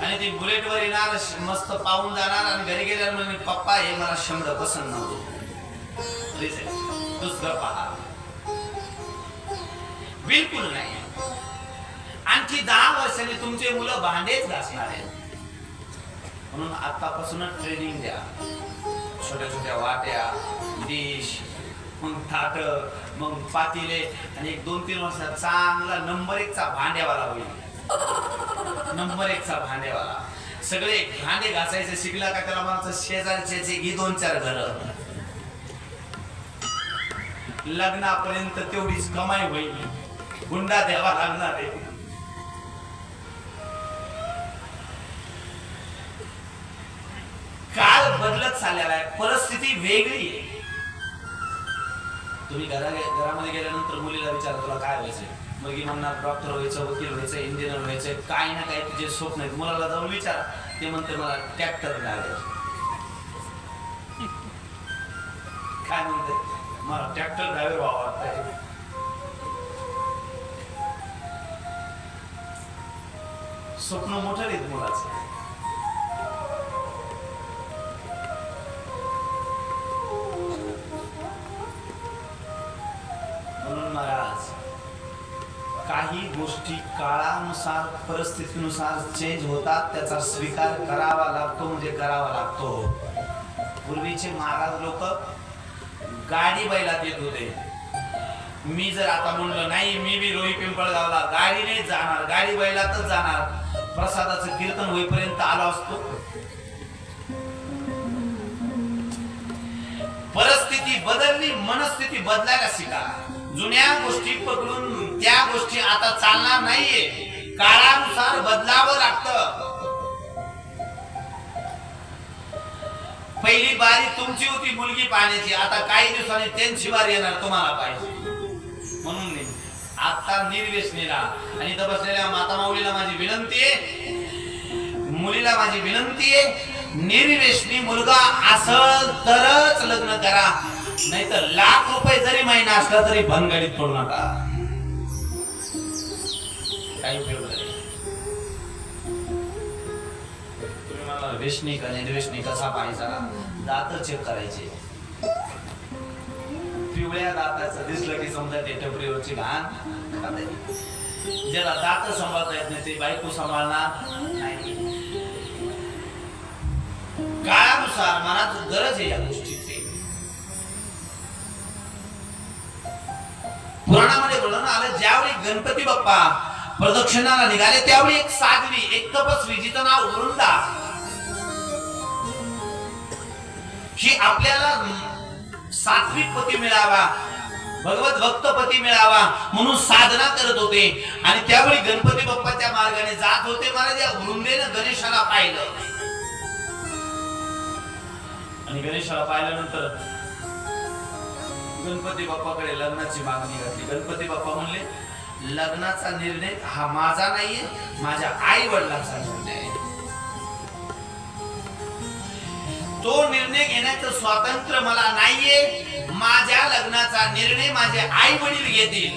आणि ती बुलेटवर येणार, मस्त पाहून जाणार आणि घरी गेल्यावर म्हणजे पप्पा हे मला शब्द पसंत नव्हते, दुसरं पहा. बिलकुल नाही. आणखी 10 वर्षांनी तुमचे मुलं भांडेच घासणार आहेत. म्हणून आतापासूनच ट्रेनिंग द्या. छोट्या छोट्या वाट्या, डिश, मग थाट, मग पातेले, आणि 1-2-3 वर्षात चांगला नंबर 1 चा भांड्यावाला होईल. नंबर 1 चा भांड्यावाला. सगळे भांडे घासायचे शिकला का त्याला म्हणायचं शेजारचे घे 2-4 घर. लग्नापर्यंत तेवढीच कमाई होईल. हुंडा द्यावा लागणार आहे. काळ बदलत चाललेला आहे, परिस्थिती वेगळी आहे. तुम्ही घरामध्ये गेल्यानंतर मुलीला विचारा तुला काय व्हायचंय, मग म्हणणार डॉक्टर व्हायचं, वकील व्हायचं, इंजिनियर व्हायचं, काही ना काही तुझे स्वप्न आहेत. मुलाला जाऊन विचारा, ते म्हणते मला ट्रॅक्टर गाडी. काय म्हणते, मला ट्रॅक्टर ड्रायव्हर व्हावं वाटतंय. स्वप्न मोठं आहेत मुलाचं. म्हणून महाराज काही गोष्टी काळानुसार परिस्थितीनुसार चेंज होतात, त्याचा स्वीकार करावा लागतो, म्हणजे करावा लागतो. पूर्वीचे महाराज लोक गाडी बैलात येत होते. मी जर आता म्हणलं नाही मी बी रोही पिंपळगावला गाडीने जाणार, गाडी बैलातच जाणार, प्रसादाचं कीर्तन होईपर्यंत आलो असतो. परिस्थिती बदलली, मनस्थिती बदलायला शिका. जुन्या गोष्टी पकडून त्या गोष्टी आता चालणार नाहीये. काळानुसार बदलावं लागतं. पहिली बारी तुमची होती मुलगी पाहण्याची, आता काही दिवसांनी त्यांची बारी येणार तुम्हाला पाहिजे. म्हणून आता निर्व्यसनीला आणि इथं बसलेल्या माता माऊलीला माझी विनंती आहे, मुलीला माझी विनंती आहे, निर्व्यसनी मुलगा असेल तरच लग्न करा, नाहीतर लाख रुपये जरी महिना असला तरी भनगडीत पडू नका. काही उपयोग नाही. तुम्ही मला व्यसनी का निर्व्यसनी कसा पाहायचा, दात चेक करायचे. पिवळ्या दाताचं दिसलं की समजा ते टपरीवरची घाण खाते. ज्याला दात सांभाळता येत नाही ते बायको सांभाळणार नाही. काळानुसार मनात गरज आहे या गोष्टीची. पुराणामध्ये वर्णन आलं, ज्यावेळी गणपती बाप्पा प्रदक्षिणाला निघाले त्यावेळी एक साध्वी, एक तपस्वी जिचं नाव वृंदा, ही आपल्याला सात्विक पती मिळावा, भगवत भक्त पती मिळावा म्हणून साधना करत होते. आणि त्यावेळी गणपती बाप्पाच्या मार्गाने जात होते. महाराज या वृंदेनं गणेशाला पाहिलं आणि गणेशाला पाहिल्यानंतर गणपती बाप्पाकडे लग्नाची मागणी घातली. गणपती बाप्पा म्हणले लग्नाचा निर्णय हा माझा नाहीये, माझ्या आई वडिलांचा निर्णय आहे. तो निर्णय घेण्याचं स्वातंत्र्य मला नाहीये. माझ्या लग्नाचा निर्णय माझे आई वडील घेतील.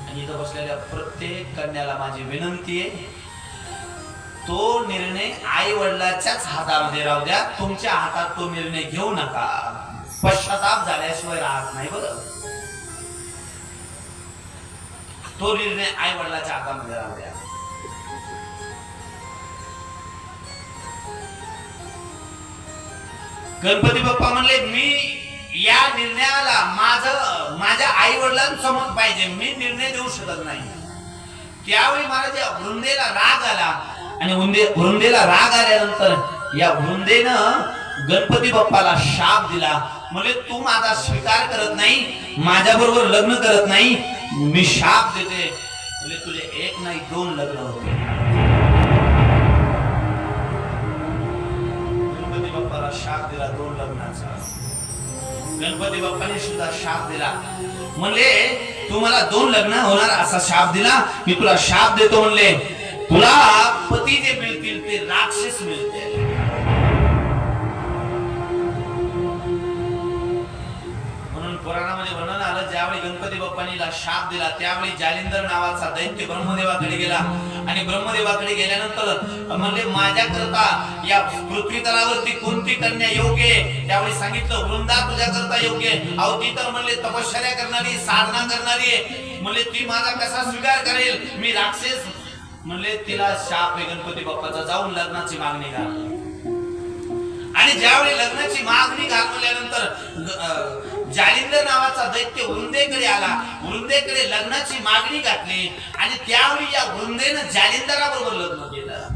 आणि इथं बसलेल्या प्रत्येक कन्याला माझी विनंती आहे, तो निर्णय आई वडिलाच्याच हातामध्ये राहू द्या, तुमच्या हातात तो निर्णय घेऊ नका. पश्चाताप झाल्याशिवाय राहत नाही बरं. तो निर्णय आई वडिलाच्या हातामध्ये राहू द्या. गणपती बाप्पा म्हणले मी या निर्णयाला माझ्या आई वडिलांचं मत पाहिजे, मी निर्णय देऊ शकत नाही. त्यावेळी महाराज वृंदेला राग आला आणि वृंदेला राग आल्यानंतर या वृंदेनं गणपती बाप्पाला शाप दिला. म्हणजे तू माझा स्वीकार करत नाही, माझ्या बरोबर लग्न करत नाही, मी शाप देते. म्हणजे तुझे 1 नाही 2 लग्न होते. गणपती बाप्पाला शाप दिला 2 लग्नाचा. गणपती बाप्पाने सुद्धा शाप दिला. म्हणले तू मला 2 लग्न होणार असा शाप दिला, मी तुला शाप देतो. म्हणले तुला पती जे मिळतील ते राक्षस मिळतील. म्हणून पुराणामध्ये वर्णन आलं, ज्यावेळी गणपती बाप्पाने पत्नीला शाप दिला, त्यावेळी जालिंदर नावाचा दैत्य ब्रह्मदेवाकडे गेला आणि ब्रह्मदेवाकडे गेल्यानंतर म्हणले माझ्या करता या पृथ्वी तलावरती कोणती कन्या योग्य आहे? त्यावेळी सांगितलं वृंदा तुझ्या करता योग्य आहे. अहो ती तर म्हणले तपश्चर्या करणारी, साधना करणारी आहे. म्हणले ती माझा कसा स्वीकार करेल? मी राक्षस. म्हणले तिला शाप आहे गणपती बाप्पाचा, जाऊन लग्नाची मागणी घाल. आणि ज्यावेळी लग्नाची मागणी घालवल्यानंतर जालिंदर नावाचा दैत्य वृंदेकडे आला, वृंदेकडे लग्नाची मागणी घातली आणि त्यावेळी या वृंदेनं जालिंदराबरोबर लग्न केलं.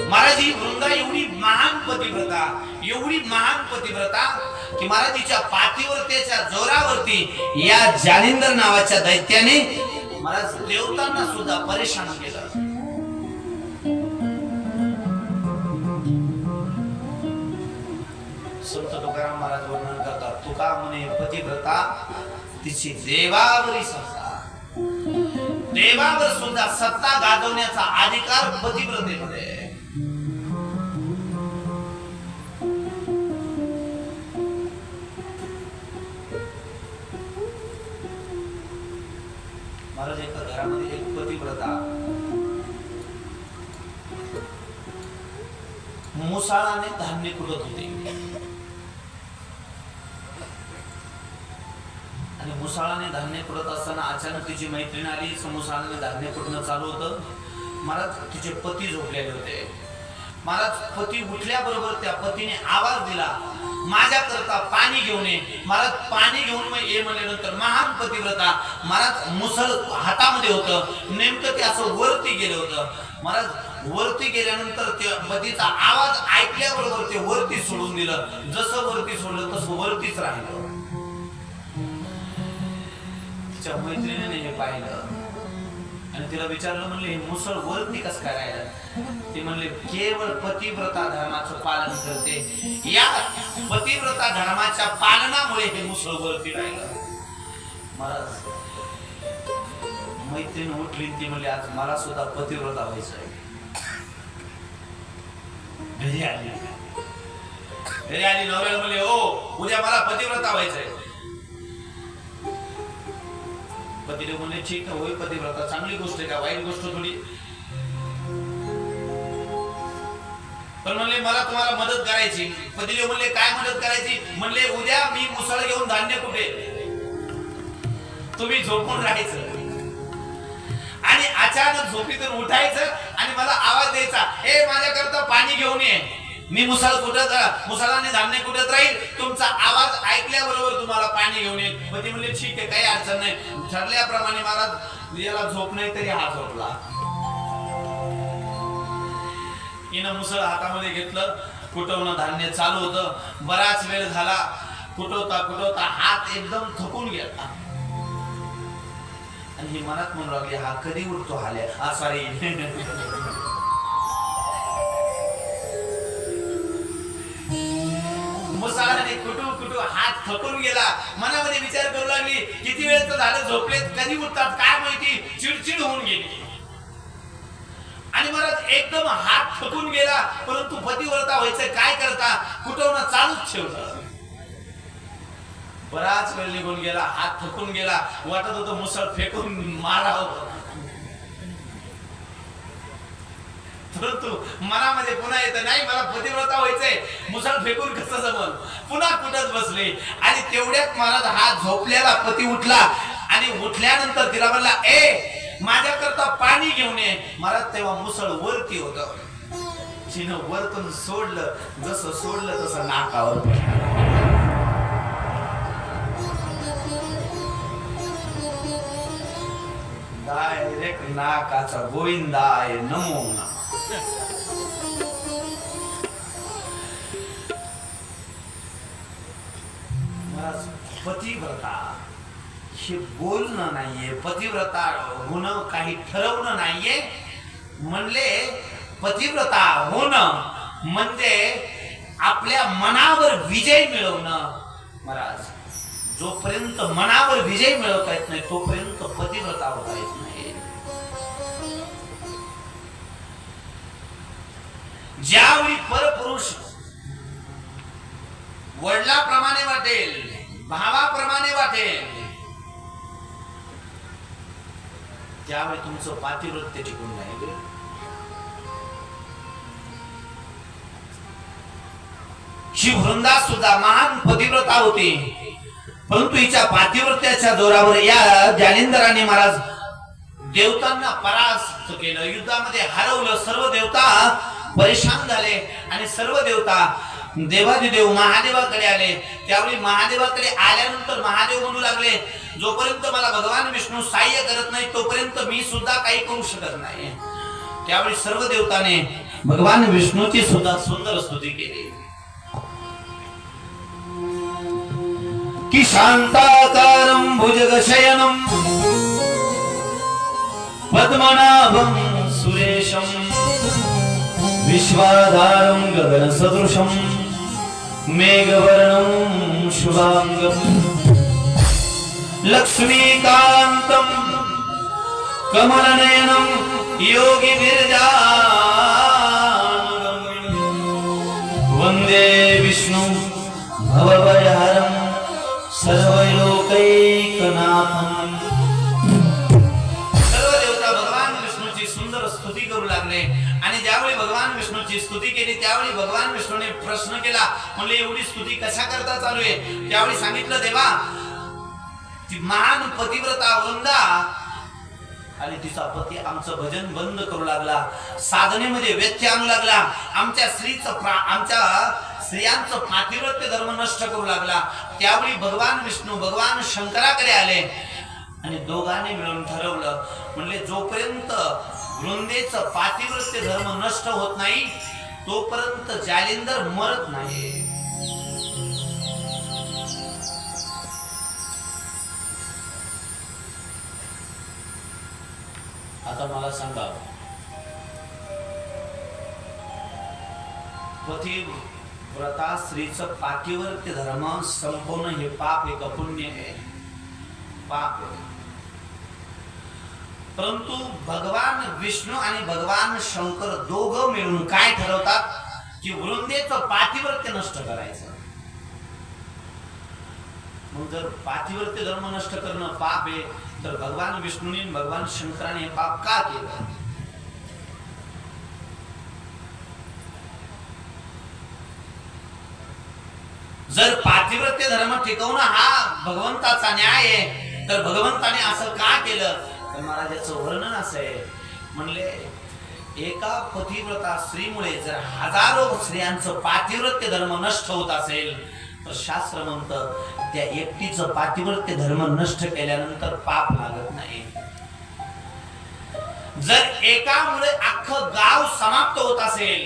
महाराज ही वृंदा एवढी महान पतिव्रता, एवढी महान पतिव्रता की महाराजीच्या पातिव्रतेच्या जोरावरती या जालिंदर नावाच्या दैत्याने महाराज देवतांना सुद्धा परेशान केलं. संत तुकाराम महाराज वर्णन करतात, तुका म्हणे पतिव्रता तिची देवावरी सत्ता, देवावर सुद्धा सत्ता गाजवण्याचा अधिकार पतिव्रतेमध्ये. महाराज एका घरामध्ये एक पतिव्रता मुसाळाने धान्य कुटत होते आणि मुसाळाने धान्य कुटत असताना अचानक तिची मैत्रीण आली. मुसाळाने धान्य कुटणं चालू होतं. महाराज तिचे पती झोपलेले होते. महाराज पती उठल्याबरोबर त्या पतीने आवाज दिला, माझ्या करता पाणी घेऊन ये. महाराज पाणी घेऊन मग ये म्हणल्यानंतर महान पतिव्रता महाराज मुसळ हातामध्ये होतं, नेमकं ते असं वरती गेलं होतं. महाराज वरती गेल्यानंतर त्या पतीचा आवाज ऐकल्याबरोबर ते वरती सोडून दिलं. जसं वरती सोडलं तसं वरतीच राहिलं. तिच्या मैत्रिणीने हे पाहिलं आणि तिला विचारलं, म्हणले हे मुसळ वरती कसं काय राहिलं? ते म्हणले केवळ पतिव्रता धर्माचं पालन करते, या पतिव्रता धर्माच्या पालनामुळे हे मुसळ वरती राहिलं. महाराज मैत्रीण उठली, ती म्हणली आज मला सुद्धा पतिव्रता व्हायचंय. घरी आली, नवऱ्याला म्हणले हो उद्या मला पतिव्रता व्हायचंय. पतीने म्हणले ठीक आहे, होय पतिव्रता, चांगली गोष्ट आहे का, वाईट गोष्ट थोडी. पण म्हणले मला तुम्हाला मदत करायची. पतीने म्हणले काय मदत करायची? म्हणले उद्या मी मुसळ घेऊन धान्य कुठे, तुम्ही झोपून राहायचं आणि अचानक झोपीतून उठायचं आणि मला आवाज द्यायचा, ए माझ्याकरता पाणी घेऊन ये. मी मुसळ कुठत, मुसळाने धान्य कुठत राहील, तुमचा आवाज ऐकल्याबरोबर तुम्हाला पाणी घेऊन येईल. पती म्हणले ठीक आहे, काही अडचण नाही. ठरल्याप्रमाणे महाराज याला झोप नाही तरी हा झोपला. हिनं मुसळ हातामध्ये घेतलं, कुटवणं धान्य चालू होतं. बराच वेळ झाला, कुटवता कुटवता हात एकदम थकून गेला आणि ही मनात म्हणू लागली, हा कधी उठतो हाल्या, सॉरी मुसळाने कुटू कुटू हात थकून गेला. मनामध्ये विचार करू लागली, किती वेळ तर झालं झोपलेत, कधी उठतात काय माहिती, चिडचिड होऊन गेली. आणि महाराज एकदम हात थकून गेला, परंतु पतिव्रता व्हायचं काय करता, कुटवणं चालूच ठेवलं. बराच वेळ निघून गेला, हात थकून गेला, वाटत होतं मुसळ फेकून मारावं, परंतु मनामध्ये पुन्हा येतं नाही मला पतिव्रता व्हायचंय, मुसळ फेकून कसं जमल. पुन्हा कुठत बसले आणि तेवढ्यात महाराज हा झोपलेला पती उठला आणि उठल्यानंतर तिला म्हणला, ए माझ्याकरता पाणी घेऊन ये. महाराज तेव्हा मुसळ वरती होतं. तिनं वरतून सोडलं, जसं सोडलं तसं नाकावर डायरेक्ट नाकाचा गोविंदाय नमो नमः. पतिव्रता हे बोलणं नाहीये, पतिव्रता होणं काही ठरवणं नाहीये. म्हणले पतिव्रता होणं म्हणजे आपल्या मनावर विजय मिळवणं. महाराज जोपर्यंत मनावर विजय मिळवता येत नाही तोपर्यंत पतिव्रता होता येत नाही. ज्यावेळी परपुरुष वडिलाप्रमाणे वाटेल, भावाप्रमाणे वाटेल, त्यावेळी तुमचं पातिव्रत्य टिकून नाही. ही वृंदा सुद्धा महान पतिव्रता होती, परंतु हिच्या पातिव्रत्याच्या जोरावर या जालिंदराने महाराज देवतांना परास्त केलं, युद्धामध्ये हरवलं. सर्व देवता परेशान झाले आणि सर्व देवता देवादिदेव महादेवाकडे आले. त्यावेळी महादेवाकडे आल्यानंतर महादेव म्हणू लागले, जोपर्यंत मला भगवान विष्णू सहाय्य करत नाही तोपर्यंत मी सुद्धा काही करू शकत नाही. त्यावेळी सर्व देवताने भगवान विष्णूची सुद्धा सुंदर स्तुती केली की शांताकारं भुजगशयनं पद्मनाभं सुरेशं विश्वाधारं गगनसदृशं मेघवर्णं शुभांगं लक्ष्मीकान्तं कमलनयनं योगिविरजाननं वन्दे विष्णु भवभयहरं सर्वलोकैकनाथं. स्तुती करू लागले आणि ज्यावेळी भगवान विष्णूची स्तुती केली त्यावेळी भगवान विष्णूने प्रश्न केला, म्हणले एवढी स्तुती कशा करता चालू आहे? त्यावेळी सांगितलं, देवा ती महान पतिव्रता वृंदा आणि तिचा पती आमचं भजन बंद करू लागला, साधनेमध्ये व्यत्यय आणू लागला, आमच्या स्त्रियांचं पातिव्रत्य धर्म नष्ट करू लागला. त्यावेळी भगवान विष्णू भगवान शंकराकडे आले आणि दोघांनी मिळून ठरवलं, म्हणले जोपर्यंत वृंदेचं पातिव्रत्य धर्म नष्ट होत नाही तोपर्यंत जालिंदर मरत नाही. आता मला सांगा, पतिव्रता स्त्रीचं पातिव्रत्य धर्म संपवणं हे पाप आहे का पुण्य आहे? पाप आहे. परंतु भगवान विष्णू आणि भगवान शंकर दोघं मिळून काय ठरवतात की वृंदेचं पातिव्रत्य नष्ट करायचं. मग जर पातिव्रत्य धर्म नष्ट करणं पाप आहे तर भगवान विष्णूने भगवान शंकराने हे पाप का केलं? जर पातिव्रत्य धर्म टिकवणं हा भगवंताचा न्याय आहे तर भगवंताने असं का केलं? तर महाराजाचं वर्णन असं आहे, म्हणले एका पतिव्रता स्त्रीमुळे जर हजारो स्त्रियांचं पातिव्रत्य धर्म नष्ट होत असेल तर शास्त्र म्हणतं त्या एकटीचं पातिव्रत्य धर्म नष्ट केल्यानंतर पाप लागत नाही. जर एकामुळे अख्खं गाव समाप्त होत असेल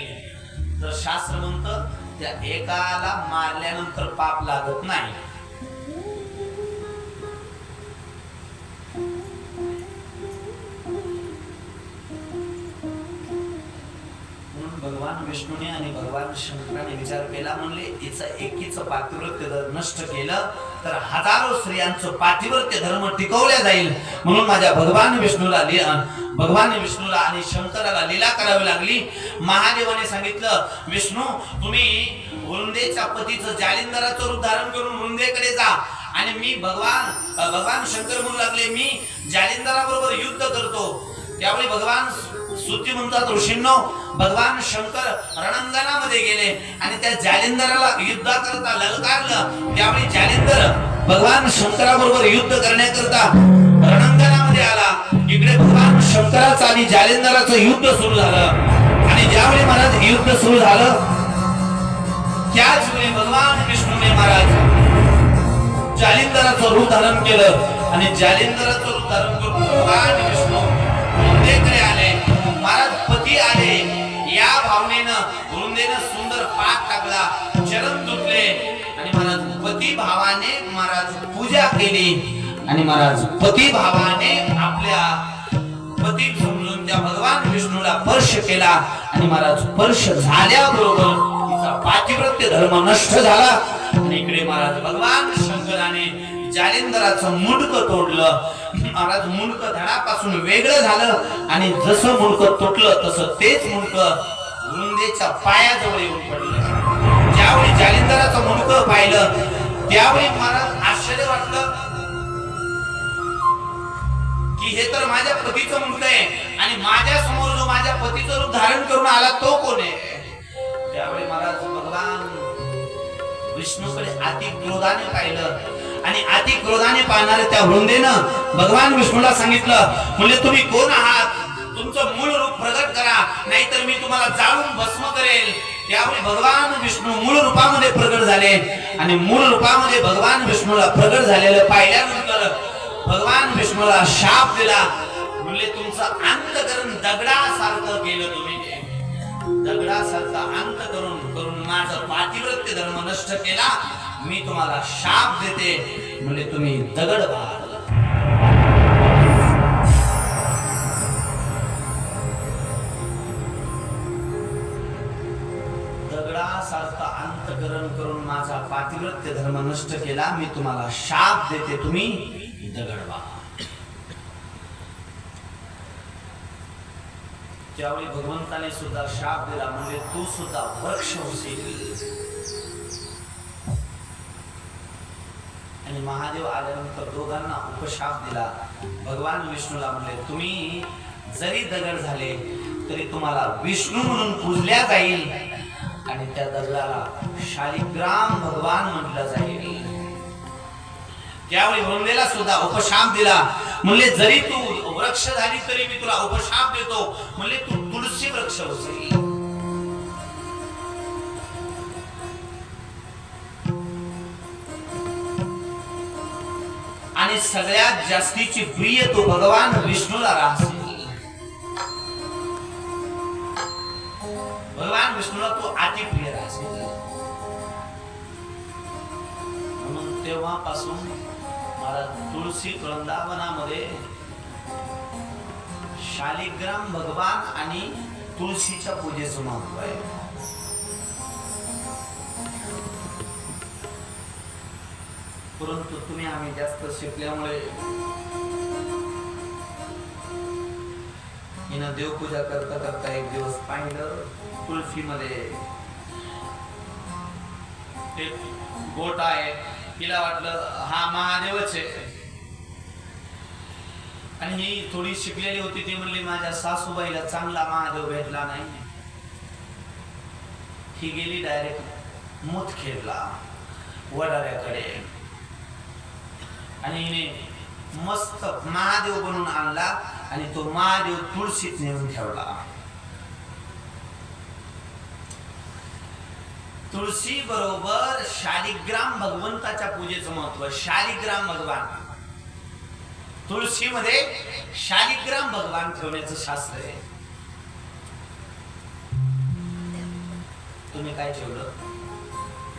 तर शास्त्र म्हणतं त्या एकाला मारल्यानंतर पाप लागत नाही. भगवान विष्णूने आणि भगवान शंकराने विचार केला, म्हणले हिचं एकीचं पातिव्रत्य जर नष्ट केलं तर हजारो स्त्रियांचं पातिव्रत्य धर्म टिकवल्या जाईल. म्हणून माझ्या भगवान विष्णूला आणि शंकराला लीला करावी लागली. महादेवाने सांगितलं, विष्णू तुम्ही वृंदेच्या पतीचं जालिंदराचं रूप धारण करून वृंदेकडे जा आणि मी भगवान शंकर म्हणू लागले मी जालिंदराबरोबर युद्ध करतो. त्यावेळी भगवान स्तुती म्हणतात ऋषींनो, भगवान शंकर रणांगणामध्ये गेले आणि त्या जालिंदराला युद्धाकरता ललकारलं. त्यावेळी जालिंदर भगवान शंकराबरोबर युद्ध करण्याकरता रणांगणामध्ये आला. इकडे भगवान शंकराचं आणि जालिंदराचं युद्ध सुरू झालं आणि ज्यावेळी महाराज युद्ध सुरू झालं त्याच वेळी भगवान विष्णूने महाराज जालिंदराचं रूप धारण केलं आणि जालिंदराचं रूप धारण करून भगवान विष्णू वृंदेकडे आले. महाराज पती आले या भावनेनं वृंदेनं सुंदर पाठ टाकला, चरण तुटले आणि महाराज पती भावाने महाराज पूजा केली आणि महाराज पती भावाने आपल्या पती समजून त्या भगवान विष्णूला स्पर्श केला आणि महाराज स्पर्श झाल्याबरोबर तिचा पातिव्रत्य धर्म नष्ट झाला. आणि इकडे महाराज भगवान शंकराने जालिंदराचं मुंडकं तोडलं. महाराज मुंडकं धडापासून वेगळं झालं आणि जसं मुंडकं तुटलं तसं तेच मुंडकं वृंदेच्या पायाजवळ येऊन पडलं. ज्यावेळी जालिंदराचं मुंडकं पाहिलं त्यावेळी महाराज आश्चर्य वाटलं. की हे तर माझ्या पतीचं मुलगा आहे आणि माझ्या समोर जो माझ्या पतीचं रूप धारण करून आला तो कोण आहे? त्यावेळी महाराज भगवान विष्णूकडे अति क्रोधाने पाहिलं आणि अति क्रोधाने पाहणारे त्या वृंदेनं भगवान विष्णूला सांगितलं, म्हणजे तुम्ही कोण आहात? तुमचं मूळ रूप प्रगट करा, नाहीतर मी तुम्हाला जाळून भस्म करेल. त्यावेळी भगवान विष्णू मूळ रूपामध्ये प्रगट झाले आणि मूळ रूपामध्ये भगवान विष्णूला प्रगट झालेलं पाहिल्यानंतर भगवान विष्णूला शाप दिला. म्हणजे तुमचं अंतकरण दगडासारखं केलं तुम्ही, दगडासारखा अंत करून माझा पातिव्रत्य धर्म नष्ट केला. मी तुम्हाला शाप देते, म्हणजे तुम्ही दगड व्हा. दगडासारखा अंतकरण करून माझा पातिव्रत्य धर्म नष्ट केला. मी तुम्हाला शाप देते, तुम्ही दगड व्हा. त्यावेळी भगवंताने सुद्धा शाप दिला, म्हणजे तू सुद्धा वृक्ष होशील. आणि महादेव आल्यानंतर दोघांना उपशाप दिला. भगवान विष्णूला म्हणले, तुम्ही जरी दगड झाले तरी तुम्हाला विष्णू म्हणून पूजल्या जाईल आणि त्या दगडाला शालिग्राम भगवान म्हटलं जाईल. त्यावेळी वृंदेला सुद्धा उपशाप दिला, म्हणले जरी तू वृक्ष झाली तरी मी तुला उपशाप देतो, म्हणले तू तुळशी वृक्ष होशील. आणि सगळ्यात जास्तीची प्रिय तो भगवान विष्णूला राहशील. भगवान विष्णूला तू अति प्रिय राहशील. म्हणून तेव्हापासून मला तुळशी वृंदावनामध्ये शालिग्राम भगवान आणि तुळशीच्या पूजेचं महत्व आहे. परंतु तुम्ही आम्ही जास्त शिकल्यामुळे हिनं देवपूजा करता करता एक दिवस पाहिलं तुळशीमध्ये एक गोट आहे. तिला वाटलं हा महादेवच आहे. आणि ही थोडी शिकलेली होती, ती म्हणली माझ्या सासूबाईला चांगला महादेव भेटला नाही. ही गेली डायरेक्ट मुदखेडला वडाऱ्याकडे आणि हिने मस्त महादेव बनवून आणला आणि तो महादेव तुळशीत नेऊन ठेवला. तुळशी बरोबर शालिग्राम भगवंताच्या पूजेचं महत्व. शालिग्राम भगवान, तुळशीमध्ये शालिग्राम भगवान ठेवण्याचं शास्त्र आहे. तुम्ही काय ठेवलं?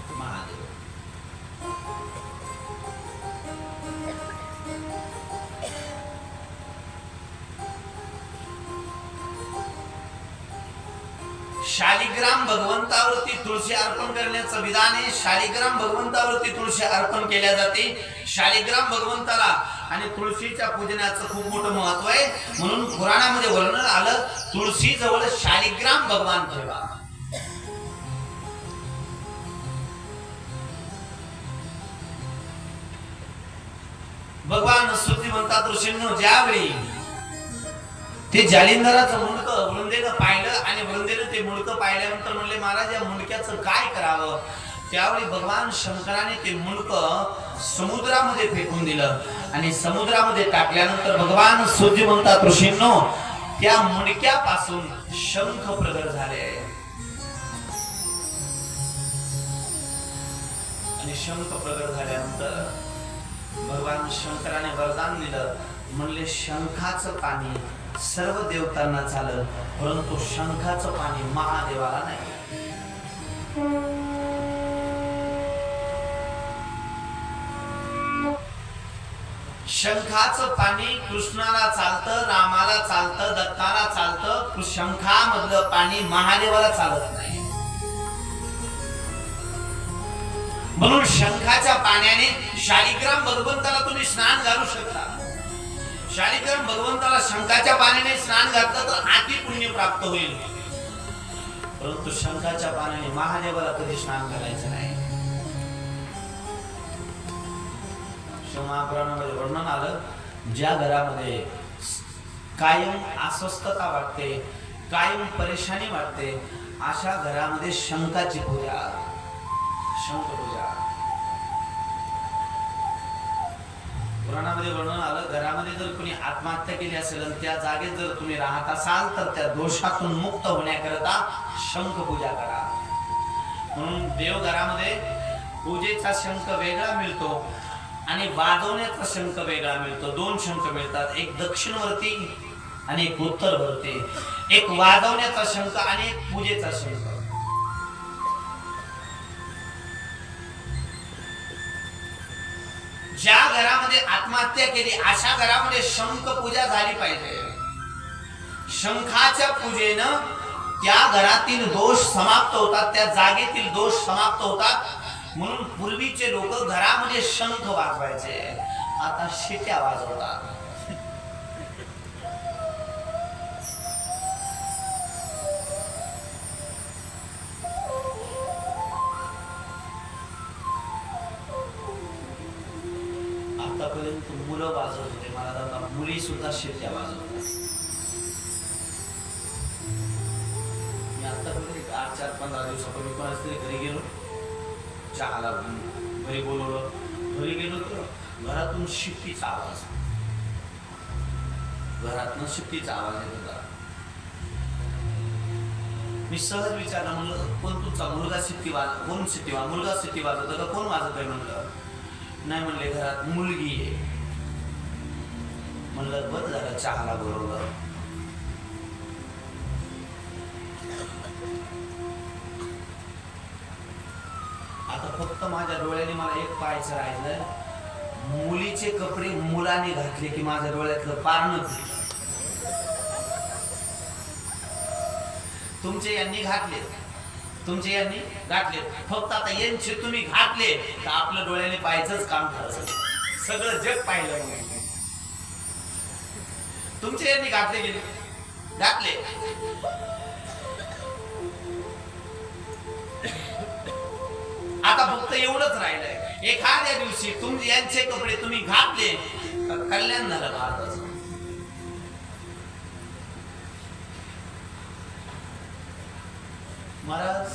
महादेव. शालिग्राम भगवंतावरती तुळशी अर्पण करण्याचं विधान आहे. शालिग्राम भगवंतावरती तुळशी अर्पण केल्या जाते. शालिग्राम भगवंताला आणि तुळशीच्या पूजनाचं खूप मोठं महत्व आहे. म्हणून पुराणामध्ये वर्णन आलं, तुळशी जवळ शालिग्राम भगवान ठेवा. भगवान स्तुती म्हणतात ऋषींनो, ज्यावेळी ते जालिंदराचं मुंडकं वृंदेनं पाहिलं आणि वृंदेनं ते मुंडकं पाहिल्यानंतर म्हणले महाराज या मुंडक्याचं काय करावं. त्यावेळी भगवान शंकराने ते मुंडकं समुद्रामध्ये फेकून दिलं आणि समुद्रामध्ये टाकल्यानंतर भगवान स्तुती म्हणतात ऋषींनो, त्या मुंडक्यापासून शंख प्रगट झाले आणि शंख प्रगट झाल्यानंतर भगवान शंकराने वरदान दिलं, म्हणले शंखाचं पाणी सर्व देवतांना चालत, परंतु शंखाचं पाणी महादेवाला नाही. शंखाचं पाणी कृष्णाला चालतं, रामाला चालतं, दत्ताला चालतं. शंखामधलं पाणी महादेवाला चालत नाही. म्हणून शंखाच्या पाण्याने शालिग्राम भगवंताला तुम्ही स्नान घालू शकता. शालिग्राम भगवंताला शंखाच्या पाण्याने स्नान घातलं तर अति पुण्य प्राप्त होईल. परंतु शंखाच्या पाण्याने महादेवाला कधी स्नान घालायचं नाही. शिवमहापुराणामध्ये वर्णन आलं, ज्या घरामध्ये कायम अस्वस्थता वाटते, कायम परेशानी वाटते, अशा घरामध्ये शंखाची पूजा, शंख पूजा. पुराणामध्ये वर्णन आलं, घरामध्ये जर कोणी आत्महत्या केली असेल आणि त्या जागेत जर तुम्ही राहत असाल तर त्या दोषातून मुक्त होण्याकरता शंख पूजा करा. म्हणून देव घरामध्ये पूजेचा शंख वेगळा मिळतो आणि वाजवण्याचा शंख वेगळा मिळतो. दोन शंख मिळतात, एक दक्षिणवर्ती आणि एक उत्तरवर्ती. एक वाजवण्याचा शंख आणि एक पूजेचा शंख. ज्या घरामध्ये आत्महत्या केली अशा घरामध्ये शंख पूजा झाली पाहिजे. शंखाच्या पूजेनं त्या घरातील दोष समाप्त होतात, त्या जागेतील दोष समाप्त होतात. म्हणून पूर्वीचे लोक घरामध्ये शंख वाजवायचे, आता शिट्या वाजवतात. आतापर्यंत मुलं वाजवत होते, मला आता मुली सुद्धा शिट्या वाजवतात. मी आतापर्यंत 8-4-15 दिवसापूर्वी कोणाच तरी घरी गेलो, चहाला घरी बोलवलं, घरी गेलो तर घरातून शिट्टीचा आवाज, घरातून शिट्टीचा आवाज येत होता. मी सहज विचारलं, म्हणलं कोण तुमचा मुलगा शिट्टी कोण शिट्टी मुलगा शिट्टी वाजवतो का कोण वाजत आहे? म्हणलं नाही, म्हणले घरात मुलगी आहे. म्हणलं बरं झालं चहाला बोलवलं. आता फक्त माझ्या डोळ्याने मला एक पाहायचं राहिलं, मुलीचे कपडे मुलाने घातले की माझ्या डोळ्यातलं पारणं फिरलं. तुमचे यांनी घातले, तुमचे यांनी घातले, फक्त आता यांचे तुम्ही घातले तर आपल्या डोळ्याने पाहायचंच काम करायचं, सगळं जग पाहिलं. तुमचे यांनी घातले गेले, घातले. आता फक्त एवढंच राहिलंय, एखाद्या दिवशी तुमचे यांचे कपडे तुम्ही घातले तर कल्याण झालं भारताचं. महाराज,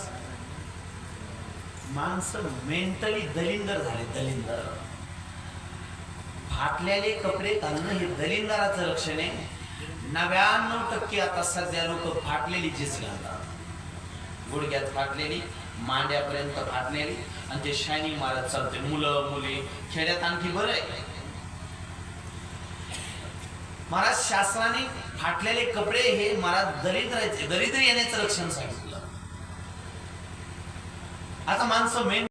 माणसं मेंटली दलिंदर झाले, दलिंदर. फाटलेले कपडे घालणं हे दलिंदराचं लक्षण आहे. 99% आता सध्या लोक फाटलेली जीन्स घालतात, गुडघ्यात फाटलेली, मांड्यापर्यंत फाटलेली, आणि ते शायनिंग मारत चालते. मुलं मुली खेड्यात आणखी बरं आहे. महाराज, शास्त्राने फाटलेले कपडे हे महाराज दरिद्र येण्याचं लक्षण सांगितलं. आता माणसं मेन